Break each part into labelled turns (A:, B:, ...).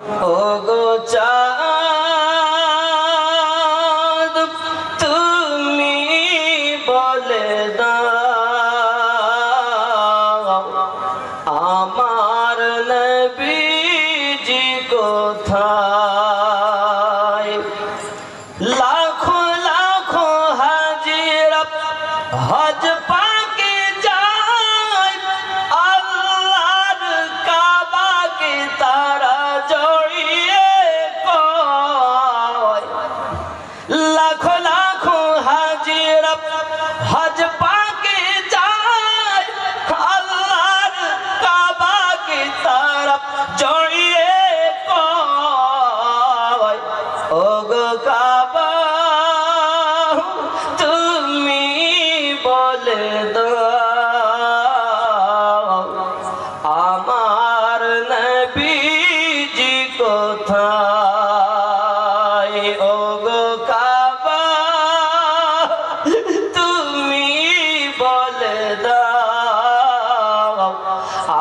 A: ও গো চাঁদ তুমি বলে দাও আমার নবীজি কোথায়? লাখো লাখো হাজিরা হজ পাকে যায় আল্লাহর কাবাকে তারা জড়িয়ে কয়। লাখো লাখো হাজিরা হজ পাকে যায় আল্লাহর কাবাকে তারা জড়িয়ে কয়। ও গো কাবা তুমি বলে দাও আমার নবীজি কোথায়? ও গো কাবা তুমি বলে দাও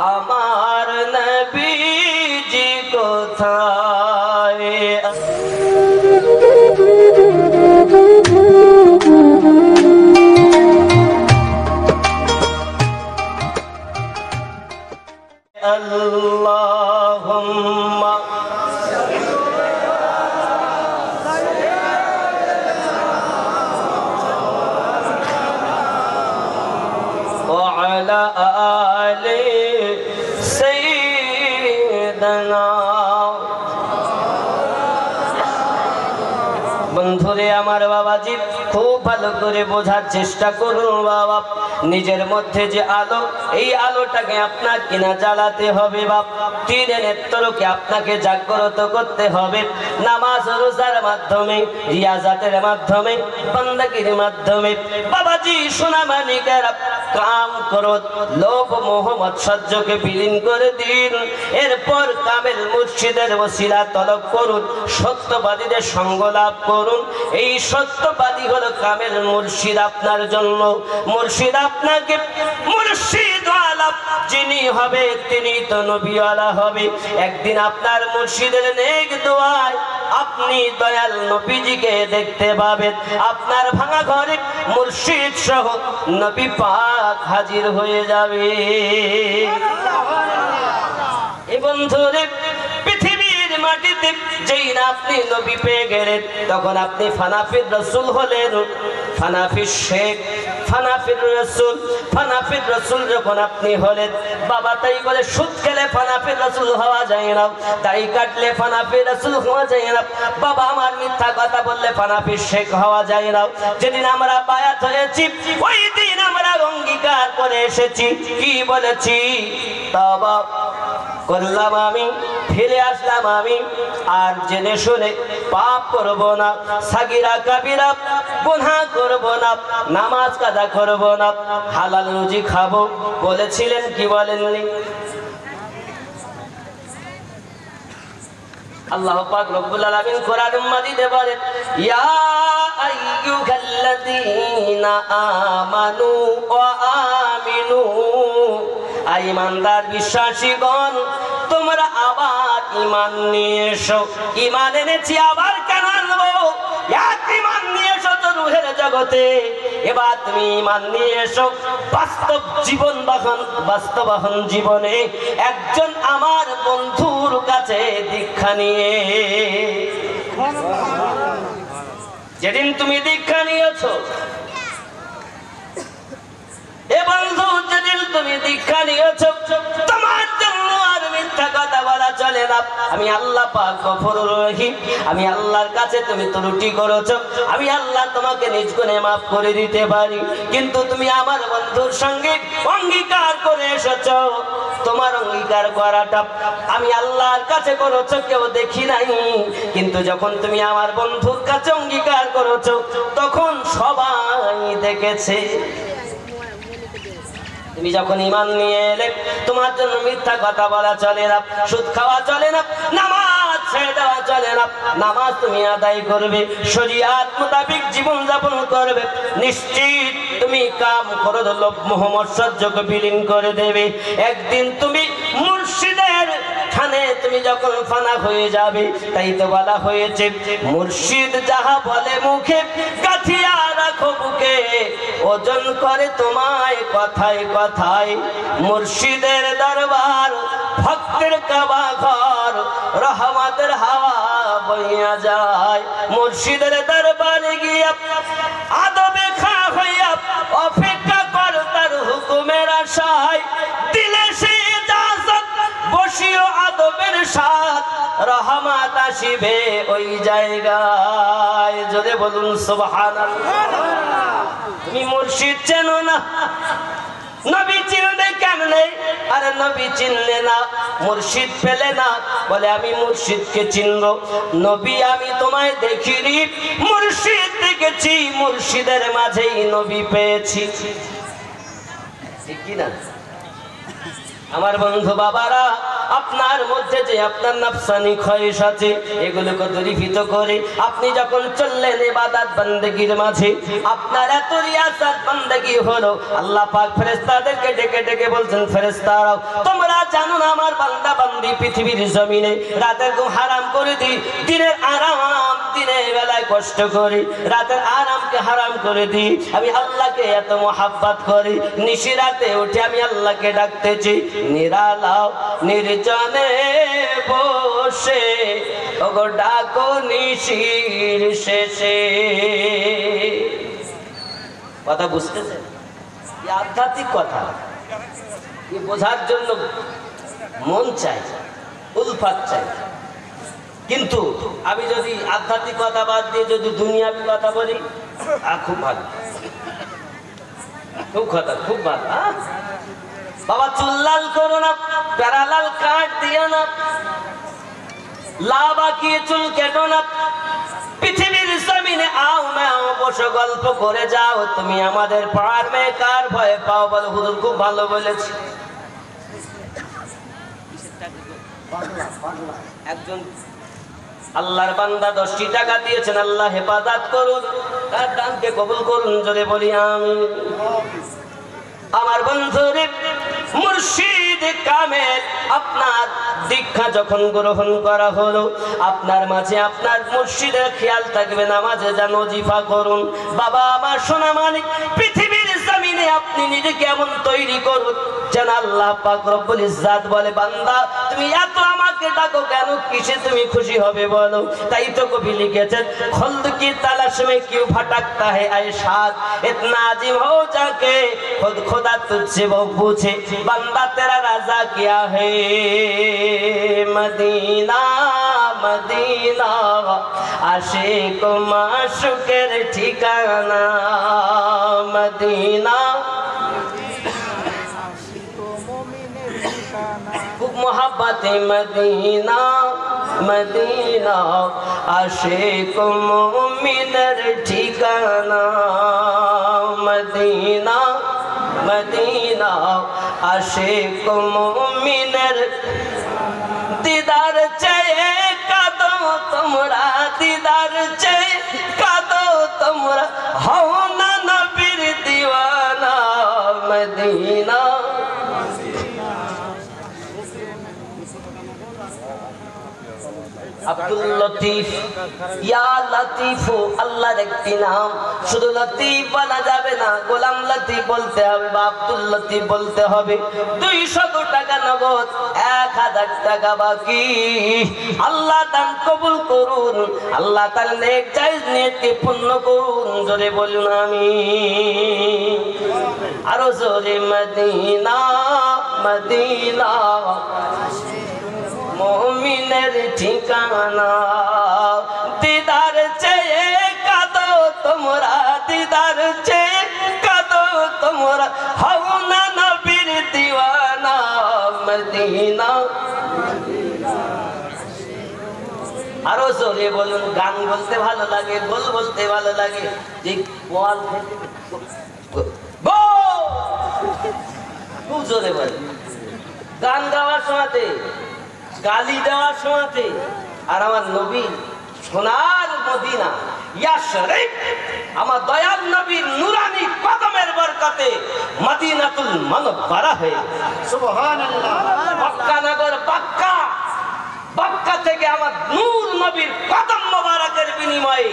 A: আমার নবীজি কোথায়? আল্লাহুম্মা ওয়া আলা আলি সাইয়্যিদিনা। বন্ধুরে আমার বাবাজি, খুব ভালো করে বোঝার চেষ্টা করুন বাবা। নিজের মধ্যে যে আলো, এই আলোটাকে আপনার কিনা জ্বালাতে হবে বাপ। দিনের নেত্রকে আপনাকে জাগ্রত করতে হবে নামাজ রোজার মাধ্যমে, রিয়াজাতের মাধ্যমে, বান্দাগির মাধ্যমে। বাবাজি সোনা মানিকেরা, কাম ক্রোধ লোভ মোহ মৎসর্যকে বিলীন করে দিন। এরপর কামেল মুর্শিদের ওসিলা তলব করুন, সত্যবাদীদের সঙ্গ লাভ করুন। এই সত্যবাদী হলো কামেল মুর্শিদ আপনার জন্য। মুর্শিদ আপনাকে মুর্শিদ ওয়ালা যিনি হবে তিনি তো নবীওয়ালা হবে। একদিন আপনার মুর্শিদের নেক দোয়ায় আপনি দয়াল নবীজিকে দেখতে পাবেন। আপনার ভাঙা ঘরে মুর্শিদ সহ নবী পাক হাজির হয়ে যাবে। এ বন্ধুরে, পৃথিবীর মাটিতে যেই না আপনি নবী পেয়ে গেলেন, তখন আপনি ফানাফির রাসূল হলেন। ফানাফির শেখ, ফানাফির রাসূল, ফানাফির রাসূল যখন আপনি হলেন বাবা, তাই বলে সুদ খেলে ফানাফির রাসূল হওয়া যায় না, তাই কাটলে ফানাফির রাসূল হওয়া যায় না বাবা। আমার মিথ্যা কথা বললে ফানাফির শেখ হওয়া যায় না। যেদিন আমরা বায়াত হয়েছি ওই দিন আমরা অঙ্গীকার করে এসেছি, কি বলেছি? তওবা করলাম আমি, ফিরে আসলাম আমি, আর জেনে শুনে পাপ করব না, সাগিরা কাবিরা গুনাহ করব না, নামাজ কাজা করব না, হালাল রুজি খাবো বলেছিলেন কি বলেননি? আল্লাহ পাক রব্বুল আলামিন কোরআন মাজিদে বলেন, ইয়া আইয়ুহাল্লাযীনা আমানু ওয়া আমিনু, ঈমানদার বিশ্বাসীগণ তোমরা আবার ঈমান নিয়ে এসো। ঈমান এনেছি আবার কেন আনবো? এক ঈমান নিয়ে এসো তো রূহের জগতে, এবার তুমি ঈমান নিয়ে এসো বাস্তব জীবন বাস্তবায়ন জীবনে একজন আমার বন্ধুর কাছে দীক্ষা নিয়ে। যেদিন তুমি দীক্ষা নিয়েছো এ বন্ধু, যেদিন তুমি দীক্ষা নিয়েছো তোমার জন্য আর মিথ্যা কথা বলা চলে না। আমি আল্লাহ পাক গফুরুর রহিম, আমি আল্লাহর কাছে তুমি ত্রুটি করেছো, আমি আল্লাহ তোমাকে নিজ গুণে মাফ করে দিতে পারি। কিন্তু তুমি আমার বন্ধুর সঙ্গে অঙ্গীকার করে এসেছো, তোমার অঙ্গীকার করাটা আমি আল্লাহর কাছে করেছো, কেউ দেখি নাই। কিন্তু যখন তুমি আমার বন্ধুর কাছে অঙ্গীকার করেছো তখন সবাই দেখেছে। তুমি যখন ঈমান নিয়ে এলে তোমার জন্য মিথ্যা কথা বলা চলে না, সুদ খাওয়া চলে না, নামাজ ছেড়ে দেওয়া চলে না। নামাজ তুমি আদায় করবে, শরীয়ত মোতাবেক জীবন যাপন করবে, নিশ্চিত তুমি কাম ক্রোধ লোভ মোহ মৎসর্যকে বিলীন করে দেবে। একদিন তুমি মুর্শিদের এখানে তুমি যখন ফানা হয়ে যাবে, তাই তো বলা হয়েছে মুর্শিদ যাহা বলে মুখে গাথিয়া রাখো বুকে, ওজন করে তোমায় কথায় কথায়। মুর্শিদের দরবার ভক্তের কাবা ঘর, রহমতের হাওয়া বইয়া যায়। মুর্শিদের দরবারে গিয়া আদবে খা হইয়া অপেক্ষা কর তার হুকুমের আশায়। দিলে সে ইজাজত বসিও আদবের সাথ, রহমত আসিবে ওই জায়গায়। জোরে বলুন সুবহানাল্লাহ। তুমি মুর্শিদ চেনো না, নবী চিনলে কেমনে? আরে নবী চিনলে না, মুর্শিদ পেলে না, বলে আমি মুর্শিদকে চিনব। নবী আমি তোমায় দেখিনি, মুর্শিদ দেখেছি, মুর্শিদের মাঝেই নবী পেয়েছি। ঠিক কি না আমার বন্ধু বাবারা? আপনার মধ্যে যে আপনার নফসানি খয়েশ আছে, এগুলোকে দূরীভূত করে আপনি যখন চললেন ইবাদত বন্দেগীর মাঝে, আপনার এত রিয়াসাত বন্দেগী হলো, আল্লাহ পাক ফেরেশতাদেরকে ডেকে ডেকে বলছেন, ফেরেশতারাও তোমরা জানো না আমার বান্দা বান্দি পৃথিবীর জমিনে রাতের ঘুম হারাম করে দিই, দিনের আরাম দিনের বেলায় কষ্ট করি, রাতের আরামকে হারাম করে দিই। আমি আল্লাহকে এত মোহাব্বত করি, নিশিরাতে উঠে আমি আল্লাহকে ডাকতেছি, নিরালাও নির্জনে বসে ওগো ডাকো নিশির শেষে। কথা বুঝতেছেন? আধ্যাত্মিক কথা, বোঝার জন্য মন চাই, উলফাত চাই। কিন্তু আমি যদি আধ্যাত্মিক কথা বাদ দিয়ে যদি দুনিয়াবি কথা বলি, খুব ভালো, খুব কথা, খুব ভালো। বাবা চুল লাল করো না, প্যারালাল কাট দিও না, লাভ আঁকিয়ে চুল কেটো না। পৃথিবীর জমিনে আও না বসে গল্প করে যাও, তুমি আমাদের পাড়ার মেয়ে কার ভয়ে পাও? বলে হুজুর খুব ভালো বলেছি। একজন আল্লাহর বান্দা 10টি টাকা দিয়েছেন, আল্লাহ হেফাজত করুন, তার দানকে কবুল করুন। জোরে বলি আমিন। আমার বন্ধুরে মুর্শিদ কামেল আপনার দীক্ষা যখন গ্রহণ করা হলো, আপনার মাঝে আপনার মুর্শিদের খেয়াল থাকবে, নামাজে যেন ওজিফা করুন। বাবা আমার সোনা মানিক, পৃথিবীর জমিনে আপনি নিজেকে এমন তৈরি করুন যেন আল্লাহ পাক রব্বুল ইজ্জাত বলে, বান্দা তুমি এত আমাকে ডাকো কেন? কিসে তুমি খুশি হবে বলো? তাই তো কবি লিখেছেন, খুল্দ কি তালাশ মে কিউ ভটকতা है ऐशाद, इतना अजीब हो जाके खुद खुदा तुझसे वो पूछे, बंदा तेरा राजा क्या है? मदीना मदीना आशिक माशुकेर ठिकाना, मदीना खूब मोहब्बत मदीना मदीना आशिक मोमिनेर ठिकाना, मदीना मदीना आशिक मोमिनेर दीदार চেয়ে কাঁদো তোমরা, दीदार চেয়ে কাঁদো তোমরা, হও না নবীর দিওয়ানা, মদিনা। আব্দুল লতিফ, ইয়া লতিফ আল্লাহর একটি নাম। শুধু লতিফ বলা যাবে না, গোলাম লতিফ বলতে হবে বা আব্দুল লতিফ বলতে হবে। 200 টাকা নগদ, 1000 টাকা বাকি। আল্লাহ দান কবুল করুন, আল্লাহ তার নেক জায়েজ নিয়তকে পূর্ণ করুন। জোরে বলুন আমিন। আরো জোরে মদিনা মদিনা মোমিনের ঠিকানা, দিদার চেয়ে কাঁদো তোমরা, দিদার চেয়ে কাঁদো তোমরা, হও না নবীর দিওয়ানা, মদিনা। আরো জোরে বলুন। গান বলতে ভালো লাগে, গোল বলতে ভালো লাগে, যে বল খুব জোরে বলে। গান গাওয়ার সময়তে, গালি দেওয়ার সময়তে, আর আমার নবী সোনার মদিনা ইয়াশরিফ, আমার দয়াল নবীর নুরানি কদমের বরকতে মদিনাতুল মুনাওয়ারা হয়ে সুবহানাল্লাহ। মক্কা নগর বাক্কা মক্কা থেকে আমার নূর নবীর কদম মোবারকের বিনিময়ে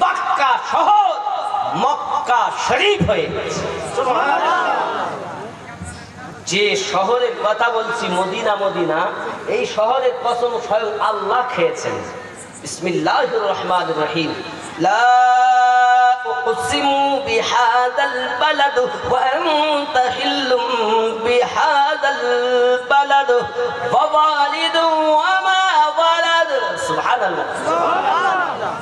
A: মক্কা শহর মক্কা শরীফ হয়ে গেছে। যে শহরের কথা বলছি মদিনা, মদিনা এই শহরের কসম স্বয়ং আল্লাহ খেয়েছেন। বিসমিল্লাহির রহমানির রহিম। লা উকসিমু বিহাদাল বালাদ ওয়া আনতা হিল্লুম বিহাদাল বালাদ ওয়া ওয়ালিদু ওয়া মা ওয়ালাদ। সুবহানাল্লাহ, সুবহানাল্লাহ।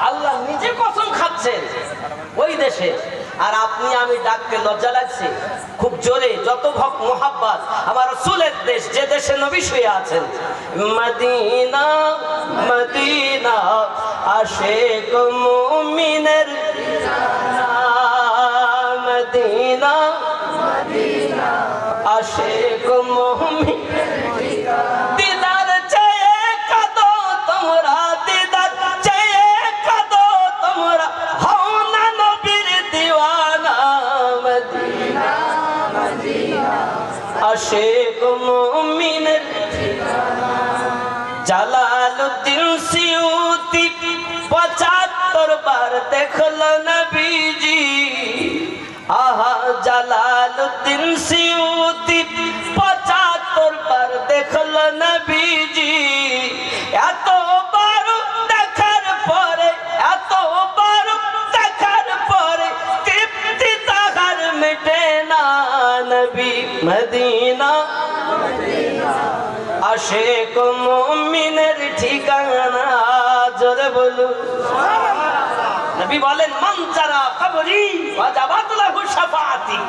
A: আল্লাহ নিজে কসম খাচ্ছেন ওই দেশে, আর আপনি আমি ডাকতে লজ্জা লাগছে খুব জোরে। যত ভক্ত মোহাব্বত আমার রাসূলের দেশ, যে দেশে নবী শুয়ে আছেন, মদিনা মদিনা আশিক মুমিনের ঠিকানা, মদিনা মদিনা আশিক মুমিনের ঠিকানা। দিদার চেয়ে কাঁদো তোমরা, দিদার চেয়ে কাঁদো তোমরা, হও না নবীর দিওয়ানা, মদিনা মদিনা আশিক মুমিনের ঠিকানা। জালালউদ্দিন সিউতি ৭৫ বার দেখল নবীজি। আহা, জালালউদ্দিন সিউতি ৭৫ বার দেখল নবীজি। এতবার দেখার পরে, এতবার দেখার পরে তৃপ্তি তাহার মেটে না, নবী মদিনা মদিনা আশিক মুমিনের ঠিকানা। জোরে বলুন সুবহানাল্লাহ। নবী বলেন, মান যারা কবরি ওয়াজাবাত লাহু শাফাআতি,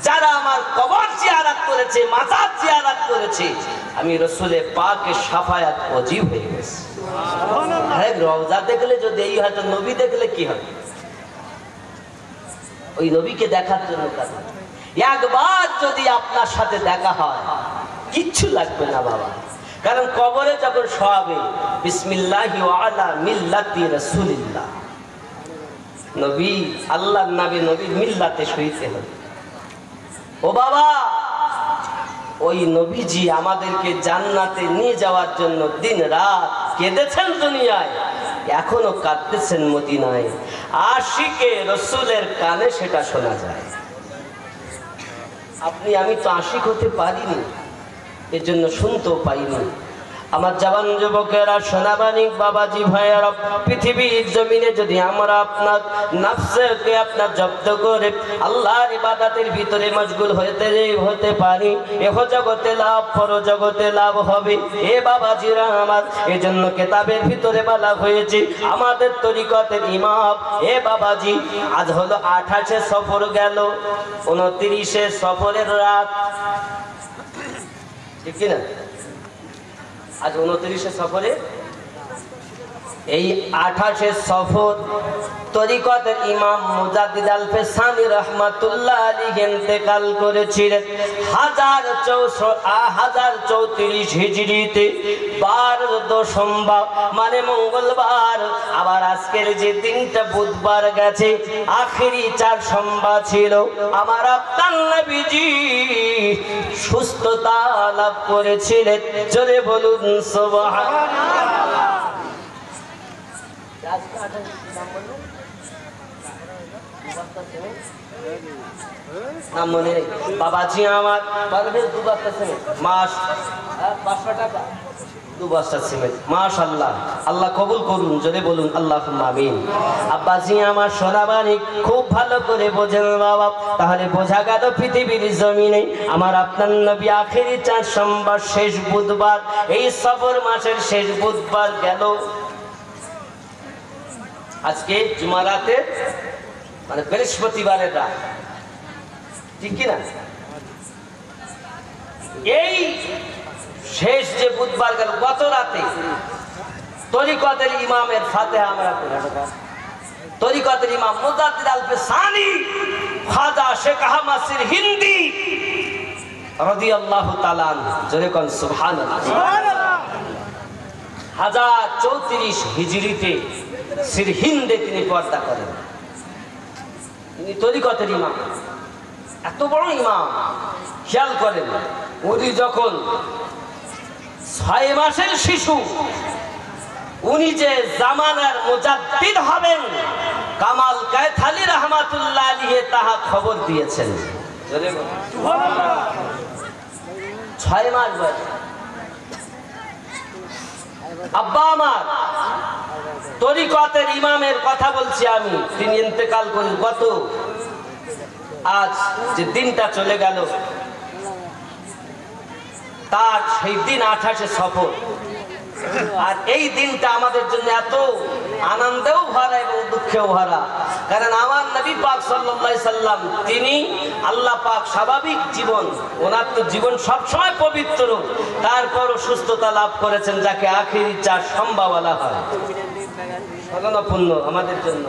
A: যারা আমার কবর জিয়ারত করেছে, মাজার জিয়ারত করেছে, আমি রাসূলে পাকের শাফায়াত ওয়াজিব হয়ে গেছে। সুবহানাল্লাহ। আরে রওজা দেখলে যদি এই হয় তো নবী দেখলে কি হবে? ওই নবীকে দেখার জন্য কাছে একবার যদি আপনার সাথে দেখা হয় কিচ্ছু লাগবে না বাবা। কারণ কবরে যখন শোয়াবে, বিসমিল্লাহি ওয়া আলা মিল্লাতি রাসূলিল্লাহ, নবী আল্লাহর নবী, নবীর মিল্লাতে শুইতে হবে। ও বাবা, ওই নবীজি আমাদেরকে জান্নাতে নিয়ে যাওয়ার জন্য দিন রাত কেঁদেছেন দুনিয়ায়, এখনো কাঁদতেছেন মদিনায়। আশিকে রাসূলের কানে সেটা শোনা যায়। আপনি আমি তো আশিক হতে পারিনি, এর জন্য শুনতেও পাইনি। আমার জওয়ান যুবকেরা, সোনাবানিক বাবাজি ভাইয়ারা, পৃথিবীর জমিনে যদি আমরা আপনার নফসকে আপনার জব্দ করে আল্লাহর ইবাদতের ভিতরে মশগুল হতে পারি, এহ জগতে লাভ, পর জগতে লাভ হবে। এ বাবাজিরা আমার, এজন্য কিতাবের ভিতরে বলা হয়েছে আমাদের তরিকতের ইমাম। এ বাবাজি, আজ হলো 28 সফর গেল, 29 সফরের রাত, ঠিক কিনা? আজ 29 সফরে, এই 28 সফর তরিকতের ইমাম মুজাদ্দিদ আল ফেসানি রাহমাতুল্লাহ আলাইহি ইন্তেকাল করেছিলেন 1034 হিজরিতে, 12 সোমবার মানে মঙ্গলবার। আবার আজকের যে দিনটা বুধবার গেছে, আখেরি 4 সোমবার ছিল। আমার আপনার নবীজি সুস্থতা লাভ করেছিলেন। জোরে বলুন সুবহানাল্লাহ। নাম মনে নেই বাবাজি আমার, পারভেজ 2 বস্তা সিমেন্ট, মাস 500 টাকা 2 বস্তা সিমেন্ট, মাশাআল্লাহ। আল্লাহ কবুল করুন, জোরে বলুন আল্লাহুম্মা আমিন। আব্বাজি আমার, সোনাবানি খুব ভালো করে বোঝেন বাবা। তাহলে বোঝা গেল পৃথিবীর জমিনে আমার আপনার নবী আখেরি 4 সোমবার শেষ বুধবার, এই সফর মাসের শেষ বুধবার গেল। আজকে জুমারাতে মানে বৃহস্পতিবারের রাত, ঠিক কিনা? এই শেষ যে বুধবার গেল, গত রাতে তরিকতের ইমামের ফাতিহা আমরা পড়ি। তরিকতের ইমাম মুজাদ্দিদ আল ফেসানি খাজা শেখ আহমদ সিরহিন্দি রাদিয়াল্লাহু তাআলা আনহু, জোরে কোন সুবহানাল্লাহ। 1034 হিজরিতে সিরহিন্দে তিনি পর্দা করেন। তিনি তরিকতের ইমাম, এত বড় ইমাম। খেয়াল করেন, উনি যখন 6 মাসের শিশু, উনি যে জামানার মুজাদ্দিদ হবেন কামাল কায়থালি রহমাতুল্লাহ আলাইহি তাহা খবর দিয়েছেন। 6 মাস বয়স। আব্বা আমার তরিকতের ইমামের কথা বলছি আমি, তিনি ইন্তেকাল করে গত আজ যে দিনটা চলে গেল তার সেই দিন 28শে সফর। আর এই দিনটা আমাদের জন্য এত আনন্দেও ভরা এবং দুঃখেও ভরা, কারণ আমার নবী পাক সাল্লাল্লাহু আলাইহি সাল্লাম তিনি আল্লাহ পাক স্বাভাবিক জীবন, ওনার তো জীবন সবসময় পবিত্র, তারপরও সুস্থতা লাভ করেছেন, যাকে আখিরি চার সম্ভব বলা হয়। সগনপূর্ণ আমাদের জন্য,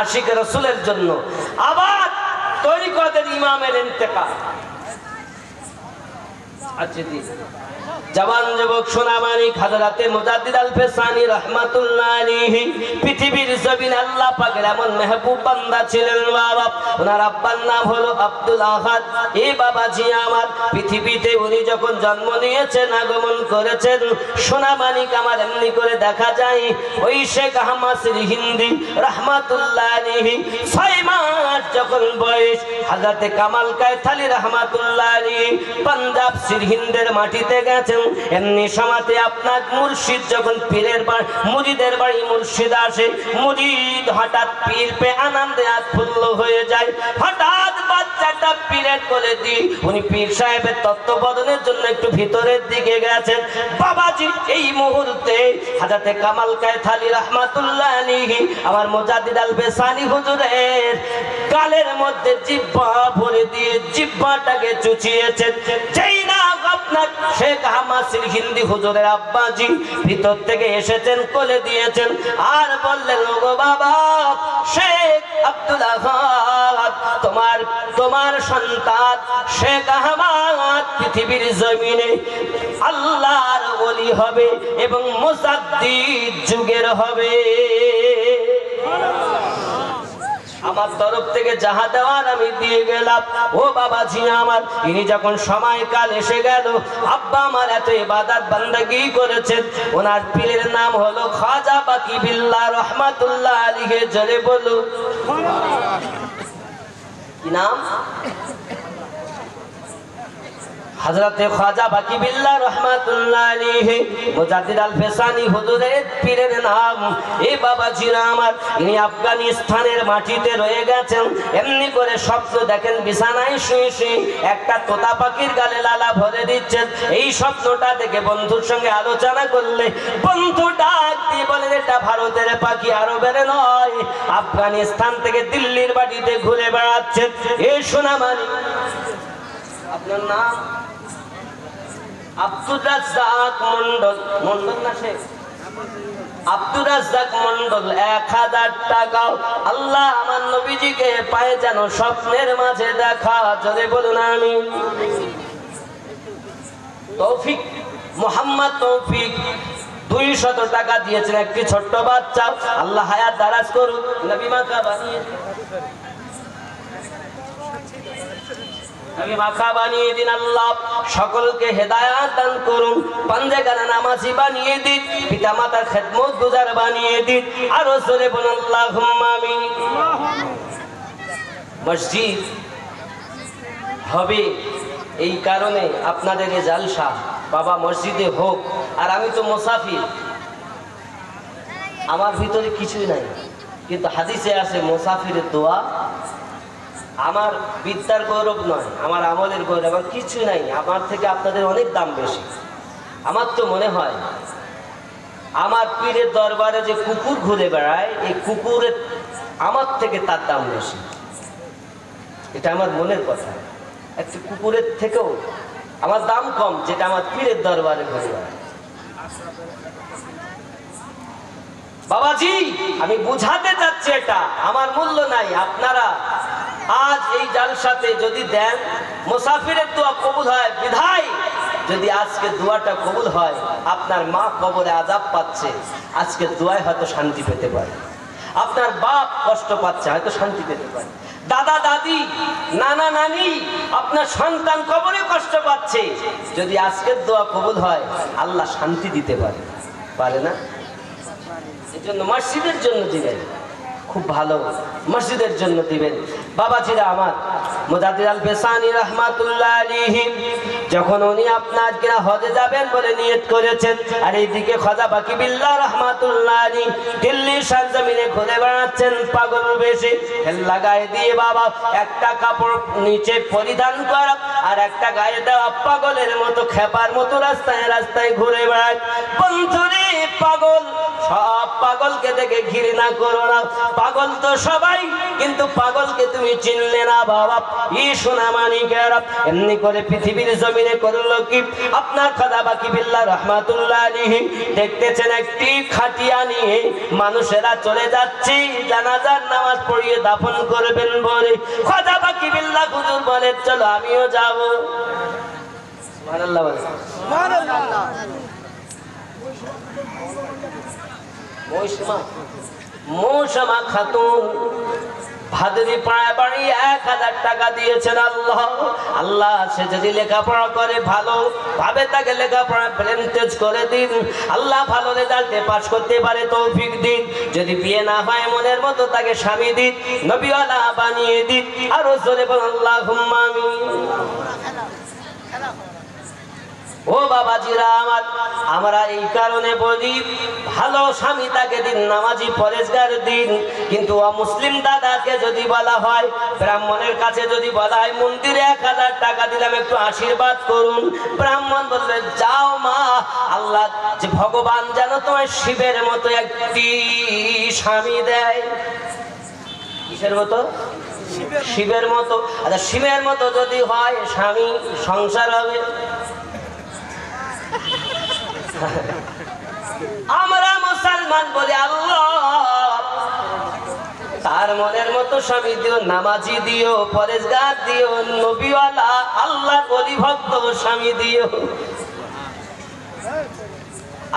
A: আশিকে রাসূলের জন্য। আবার তরিকতের ইমামের ইন্তেকাল। আচ্ছা জি, জওয়ান যুবক সোনামানিক হযরতে মুজাদ্দিদ আল ফেসানি রাহমাতুল্লাহ আলাইহি পৃথিবীর জমিনে আল্লাহ পাকের এমন মেহবুব বান্দা ছিলেন বাবা। ওনার আব্বার নাম হলো আব্দুল আহাদ। এই বাবাজি আমার পৃথিবীতে উনি যখন জন্ম নিয়েছেন, আগমন করেছেন, সোনামানিক আমার এমনি করে দেখা যায় ওই শেখ আহমদ সিরহিন্দি রাহমাতুল্লাহ আলাইহি 6 মাস যখন বয়স, হযরতে কামাল কায়থালি রাহমাতুল্লাহ আলাইহি পাঞ্জাব সিরহিন্দের মাটিতে গেছেন। এমনি সময়তে আপনার মুর্শিদ যখন পীরের বাড়ি, মুরিদের বাড়ি মুর্শিদ আসে, মুরিদ হঠাৎ পীর পে আনন্দে আৎফুল্ল হয়ে যায়। হঠাৎ বাচ্চাটা পীরের কোলে দিয়ে উনি পীর সাহেবের তত্ত্বাবধানের জন্য একটু ভিতরের দিকে গেছেন। বাবাজি এই মুহূর্তে হযরতে কামাল কায়থালি রাহমাতুল্লাহ আলাইহি আমার মুজাদ্দিদ আল ফেসানি হুজুরের গালের মধ্যে জিহ্বা ভরে দিয়ে জিহ্বাটাকে চুচিয়েছেন। যেই না আপনার শেখ আহমদ সিরহিন্দি হুজুরের আব্বাজি ভিতর থেকে এসেছেন, কোলে দিয়েছেন আর বললেন, ওগো বাবা শেখ আব্দুল আহাদ, তোমার সন্তান শেখ আহমদ পৃথিবীর জমিনে আল্লাহর ওলি হবে এবং মুজাদ্দিদ যুগের হবে। আমার তরফ থেকে যাহা দেওয়ার আমি দিয়ে গেলাম। ও বাবাজি আমার, ইনি যখন সময়কাল এসে গেল, আব্বা আমার এত ইবাদত বান্দাগি করেছেন। ওনার পীরের নাম হলো খাজা বাকি বিল্লাহ রহমাতুল্লাহ আলাইহি। জোরে বলুন কি নাম? হযরতে খাজা বাকি বিল্লাহ রহমাতুল্লাহ আলাইহি মুজাদ্দিদ আল ফেসানি হুজুরের পীরের নাম। এই বাবাজিরা আমার, ইনি আফগানিস্তানের মাটিতে রয়ে গেছেন। এমনি করে স্বপ্ন দেখেন, বিছানায় শুয়ে শুয়ে একটা তোতা পাখির গালে লালা ভরে দিচ্ছেন। এই স্বপ্নটা দেখে বন্ধুর সঙ্গে আলোচনা করলে বন্ধু ডাক দিয়ে বলেন, এটা ভারতের পাখি, আরবের নয়, আফগানিস্তান থেকে দিল্লির বাড়িতে ঘুরে বেড়াচ্ছেন। এই সোনামানি, আপনার নাম? আব্দুর রাজ্জাক মন্ডল। মন্ডল না শেখ? আব্দুর রাজ্জাক মন্ডল। 1000 টাকা। আল্লাহ আমার নবীজিকে পায়ে যেন স্বপ্নের মাঝে দেখা। জোরে বলুন আমিন। তৌফিক, মোহাম্মদ তৌফিক 200 টাকা দিয়েছেন একটি ছোট্ট বাচ্চা। আল্লাহ হায়াত দারাজ করুন, নবী মাকা বানিয়ে বানিয়ে দিন। আল্লাহ সকলকে হেদায়াত দান করুন, পাঞ্জেগানা নামাজি বানিয়ে দিন, পিতা মাতার খেদমত গুজার বানিয়ে দিন। আরো জোরে বলুন আল্লাহুম্মা আমিন। মসজিদ হবে এই কারণে আপনাদের এই জালসা, বাবা মসজিদে হোক। আর আমি তো মুসাফির, আমার ভিতরে কিছুই নাই, কিন্তু হাদিসে আছে মুসাফিরের দোয়া। আমার বিদ্যার গৌরব নয়, আমার আমলের গৌরব, আমার কিছু নাই, আমার থেকে আপনাদের অনেক দাম বেশি। আমার তো মনে হয় আমার পীরের দরবারে যে কুকুর ঘুরে বেড়ায়, এই কুকুরের আমার থেকে তার দাম বেশি। এটা আমার মনের কথা। একটা কুকুরের থেকেও আমার দাম কম, যেটা আমার পীরের দরবারে ঘুরে বেড়ায়। বাবাজি আমি বুঝাতে চাচ্ছি, এটা আমার মূল্য নাই। আপনারা আজ এই জালসাতে যদি দেন, মুসাফিরের দোয়া কবুল হয় বিধায় যদি আজকে দোয়াটা কবুল হয়, আপনার মা কবরে আযাব পাচ্ছে, আজকে দোয়ায় হয়তো শান্তি পেতে পারে। আপনার বাপ কষ্ট পাচ্ছে, হয়তো শান্তি পেতে পারে। দাদা দাদি, নানা নানি, আপনার সন্তান কবরে কষ্ট পাচ্ছে, যদি আজকের দোয়া কবুল হয় আল্লাহ শান্তি দিতে পারে, পারে না? এই জন্য মসজিদের জন্য দিবেন, খুব ভালো মসজিদের জন্য দিবেন। বাবাজিরা আমার, মুজাদ্দিদ আল ফেসানি রাহমাতুল্লাহ আলাইহি যখন উনি আপনার কিনা হজে যাবেন বলে নিয়ত করেছেন, আর এইদিকে খাজা বাকি বিল্লাহ রাহমাতুল্লাহ আলাইহি দিল্লি সরজমিনে ঘুরে বেড়াচ্ছেন পাগল বেশে, হেল্লা গায়ে দিয়ে বাবা একটা কাপড় নিচে পরিধান করা আর একটা গায়ে দেওয়া পাগলের মতো খেপার মতো রাস্তায় রাস্তায় ঘুরে বেড়ায়। বন্ধুরে পাগল, সব পাগলকে দেখে ঘৃণা করো না, পাগল তো সবাই, কিন্তু পাগলকে তুমি চিনলে না বাবা। ই সোনা মানিকেরা এমনি করে পৃথিবীর জমিনে করলো কি, আপনার খাজা বাকি বিল্লাহ রাহমাতুল্লাহ আলাইহি দেখতেছেন একটি খাটিয়া নিয়ে মানুষেরা চলে যাচ্ছে জানাজার নামাজ পড়িয়ে দাফন করবেন বলে। খাজা বাকি বিল্লাহ হুজুর বলে চলো আমিও যাব। সুবহানাল্লাহ বলে, সুবহানাল্লাহ। মৌসুমা খাতুন ভাদুরি পাড়ায় বাড়ি 1000 টাকা দিয়েছেন আল্লাহ। আল্লাহ সে যদি লেখাপড়া করে ভালো ভাবে তাকে লেখাপড়া প্রেন্টেজ করে দিন, আল্লাহ ভালো রেজাল্টে পাস করতে পারে তৌফিক দিন। যদি বিয়ে না হয় মনের মতো তাকে স্বামী দিন, নবীওয়ালা বানিয়ে দিন। আরো জোরে বল আল্লাহুম্মা আমিন। ও বাবাজিরা আমার, আমরা এই কারণে বলি ভালো স্বামী তাকে দিন, নামাজি পরেজগার দিন। কিন্তু অমুসলিম দাদাকে যদি বলা হয়, ব্রাহ্মণের কাছে যদি বলা হয় মন্দিরে 1000 টাকা দিলাম একটু আশীর্বাদ করুন, ব্রাহ্মণ বলবে যাও মা, আল্লাহ যে ভগবান যেন তোমার শিবের মতো একটি স্বামী দেয়। কিসের মতো? শিবের মতো। আচ্ছা শিবের মতো যদি হয় স্বামী, সংসার হবে। আমরা মুসলমান বলি আল্লাহ তার মনের মতো স্বামী দিও, নামাজি দিও, পরেজগার দিও, নবীওয়ালা আল্লাহ ওলি ভক্ত স্বামী দিও।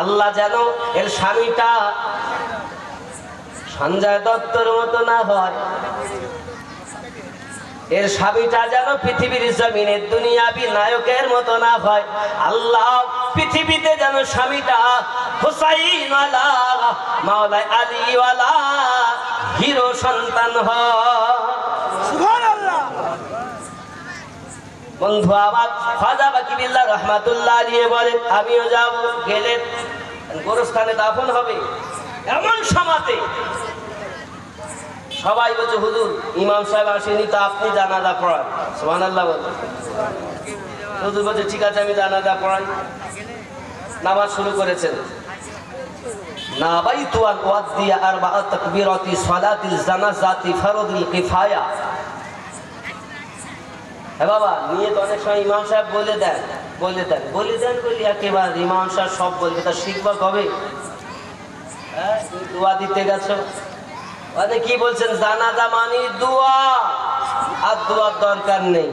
A: আল্লাহ যেন এর স্বামীটা সঞ্জয় দত্তর মতো না হয়, এর স্বামীটা যেন পৃথিবীর জমিনে দুনিয়াবি নায়কের মতো না হয়। আল্লাহ পৃথিবীতে যেন স্বামীটা হুসাইনওয়ালা, মাওলা আলীওয়ালা হিরো সন্তান হয়। সুবহানাল্লাহ। বন্ধু আমার খাজা বাকি বিল্লাহ রাহমাতুল্লাহ আলাইহি বলেন আমিও যাব। গেলেন গোরস্থানে দাফন হবে, এমন সমাতে সবাই বলছে হুজুর ইমাম সাহেব আসেনি তো আপনি জানাজা পড়ান। সুবহানাল্লাহ বলে। হুজুর বলছে ঠিক আছে আমি জানাজা পড়াই। নামাজ শুরু করেছেন। নাবাইতু আন ওয়াদিয়া আরবাআ তাকবীরাতি সালাতিল জানাজাতি ফরদুল কিফায়া। হ্যাঁ বাবা, নিয়ে তো অনেক সময় ইমাম সাহেব বলে দেন বলি একেবারে ইমাম সাহেব সব বলবে, তা শিখবা কবে? হ্যাঁ দোয়া দিতে গেছো, কি বলছেন জানাজা মানি দোয়া, আর দোয়ার দরকার নেই।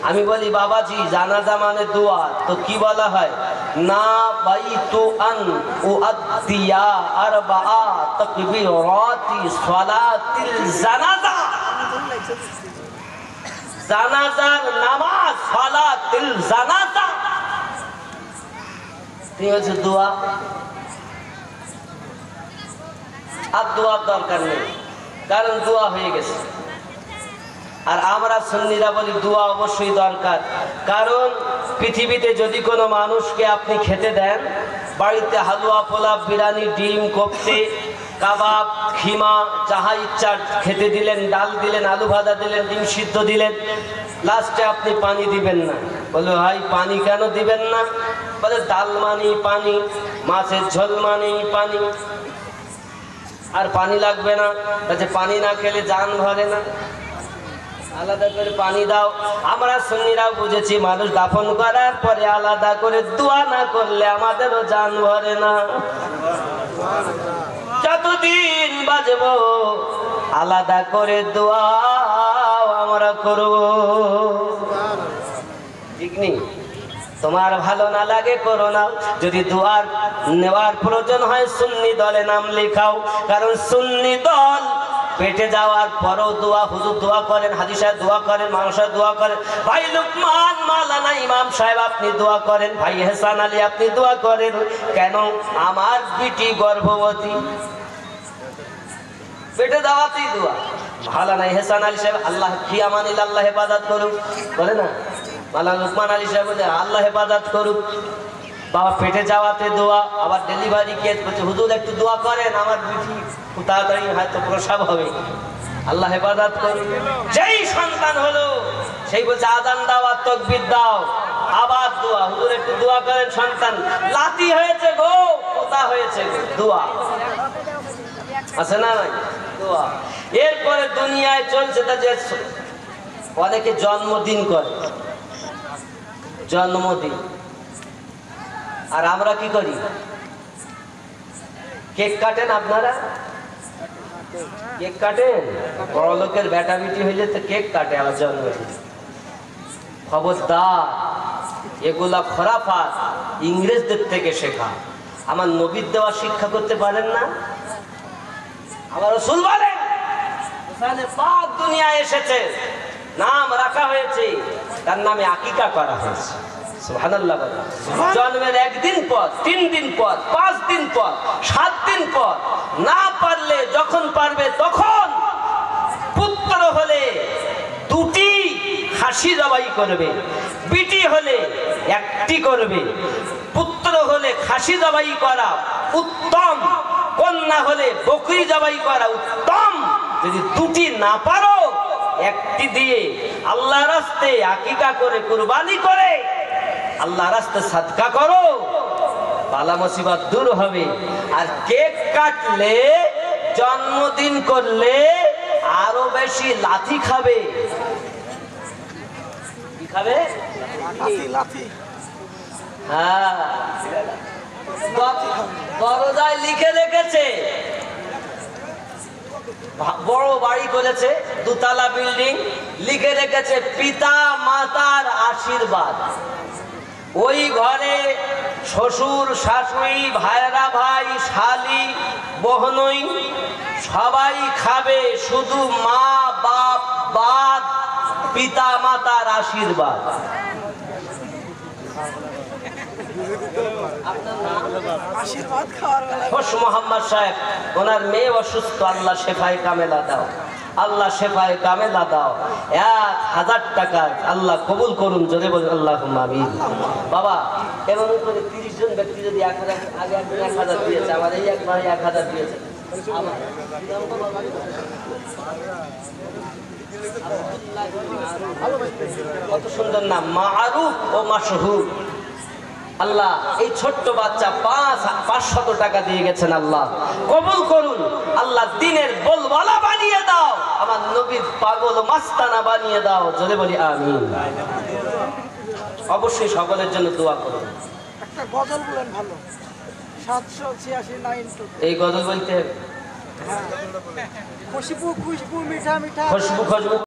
A: আমি বলি বাবাজি জানাজা মানে দোয়া, তো কি বলা হয়? না বাইতু আন উআদ্দিয়া আরবাআ তাকবীরাতি সালাতিল জানাজা। জানাজার নামাজ সালাতিল জানাজা ঠিক আছে দোয়া, আর দোয়ার দরকার নেই, কারণ দোয়া হয়ে গেছে। আর আমরা সুন্নিরা বলি দোয়া অবশ্যই দরকার, কারণ পৃথিবীতে যদি কোনো মানুষকে আপনি খেতে দেন, বাড়িতে হালুয়া, পোলাপ, বিরিয়ানি, ডিম, কোফতে, কাবাব, খিমা, যাহা ইচ্ছা খেতে দিলেন, ডাল দিলেন, আলু ভাজা দিলেন, ডিম সিদ্ধ দিলেন, লাস্টে আপনি পানি দিবেন না। বললো ভাই পানি কেন দিবেন না? বলে ডাল মানি পানি, মাছের ঝোল মানি পানি, আর পানি লাগবে না। তাতে পানি না খেলে জান ভরে না, আলাদা করে পানি দাও। আমরা সুন্নিরাও বুঝেছি মানুষ দাফন করার পরে আলাদা করে দোয়া না করলে আমাদেরও জান ভরে না। যতদিন বাঁচবো আলাদা করে দোয়া আমরা করব, ঠিক নেই? তোমার ভালো না লাগে করো না, যদি দোয়ার নেওয়ার প্রয়োজন হয় সুন্নি দলে নাম লেখাও, কারণ সুন্নি দল পেটে যাওয়ার পরও দোয়া, হুজুর দোয়া করেন, হাজী সাহেব দোয়া করেন, মানুষ দোয়া করেন, ভাই লুকমান মাওলানা ইমাম সাহেব আপনি দোয়া করেন, ভাই হেসান আলী আপনি দোয়া করেন। কেন? আমার বিটি গর্ভবতী, পেটে যাওয়াতেই দোয়া। মাওলানা হেসান আলী সাহেব আল্লাহ ফি আমানিল, আল্লাহ হেফাজত করুক, বলে না? মাওলানা লুকমান আলী সাহেব বলে আল্লাহ হেফাজত করুক। বাবা পেটে যাওয়াতে দোয়া। আবার ডেলিভারি কেস বলছে হুজুর একটু দোয়া করেন, আমার বিটি খুব তাড়াতাড়ি হয়তো প্রসব হবে, আল্লাহ হেফাজত করুন। যেই সন্তান হলো সেই বলছে আযান দাও আর তাকবীর দাও, আবার দোয়া, হুজুর একটু দোয়া করেন, সন্তান লাতি হয়েছে গো, পোতা হয়েছে গো, দোয়া আছে না নাই? দোয়া। এরপরে দুনিয়ায় চলছে তা যে অনেকে জন্মদিন করে, জন্মদিন, আর আমরা কি করি? কেক কাটেন আপনারা? কেক কাটেন? বড় লোকের বেটা বিটি হইলে তো কেক কাটে আমার জন্মদিন। খবরদার, এগুলা খরাফাত, ইংরেজদের থেকে শেখা। আমার নবীর দেওয়া শিক্ষা করতে পারেন না? আমার রাসূল বলেন পাক দুনিয়ায় এসেছে, নাম রাখা হয়েছে, তার নামে আকিকা করা হয়েছে। সুবহানাল্লাহ। জন্মের একদিন পর, 3 দিন পর, 5 দিন পর, 7 দিন পর, না পারলে যখন পারবে তখন, পুত্র হলে 2টি খাসি জবাই করবে, বিটি হলে 1টি করবে। পুত্র হলে খাসি জবাই করা উত্তম, কন্যা হলে বকরি জবাই করা উত্তম। যদি 2টি না পারো, 1টি দিয়ে আল্লাহর রাস্তায় আকিকা করে, কুরবানি করে আল্লাহর রাস্তায় সাদকা করো, বালা মুসিবত দূর হবে। আর কেক কাটলে, জন্মদিন করলে আরো বেশি লাথি খাবে। কি খাবে? লাথি। হ্যাঁ, দরজায় লিখে রেখেছে, বড় বাড়ি করেছে, 2 তলা বিল্ডিং, লিখে রেখেছে পিতা মাতার আশীর্বাদ। ওই ঘরে শ্বশুর শাশুড়ি, ভাইরা ভাই, শালি বহনই সবাই খাবে, শুধু মা বাপ বাদ, পিতা মাতার আশীর্বাদ। মোহাম্মদ সাহেব, ওনার মেয়ে অসুস্থ, আল্লাহ শেফায়ে কামেলা দাও, আল্লাহ শেফায়ে কামেলা দাও। 1000 টাকা আল্লাহ কবুল করুন, জোরে বলুন আল্লাহুম্মা আমিন। বাবা, এমন করে 30 জন ব্যক্তি যদি 1000 আগে 1000 দিয়েছে, আমার এই একবার 1000 দিয়েছে, কত সুন্দর নাম, মারুফ ও মাশহুর। আল্লাহ এই ছোট্ট বাচ্চা 500 টাকা দিয়ে গেছেন, আল্লাহ কবুল করুন। আল্লাহ দিনের বলওয়ালা বানিয়ে দাও, আমার নবীর পাগল মাস্তানা বানিয়ে দাও, জোরে বলি আমিন। অবশ্যই সকলের জন্য দোয়া করুন।
B: একটা গজল বলেন ভালো, 786
A: এই গজল বলতে হবে।
B: খুশবু খুশবু মিঠা মিঠা,
A: খুশবু খুশবু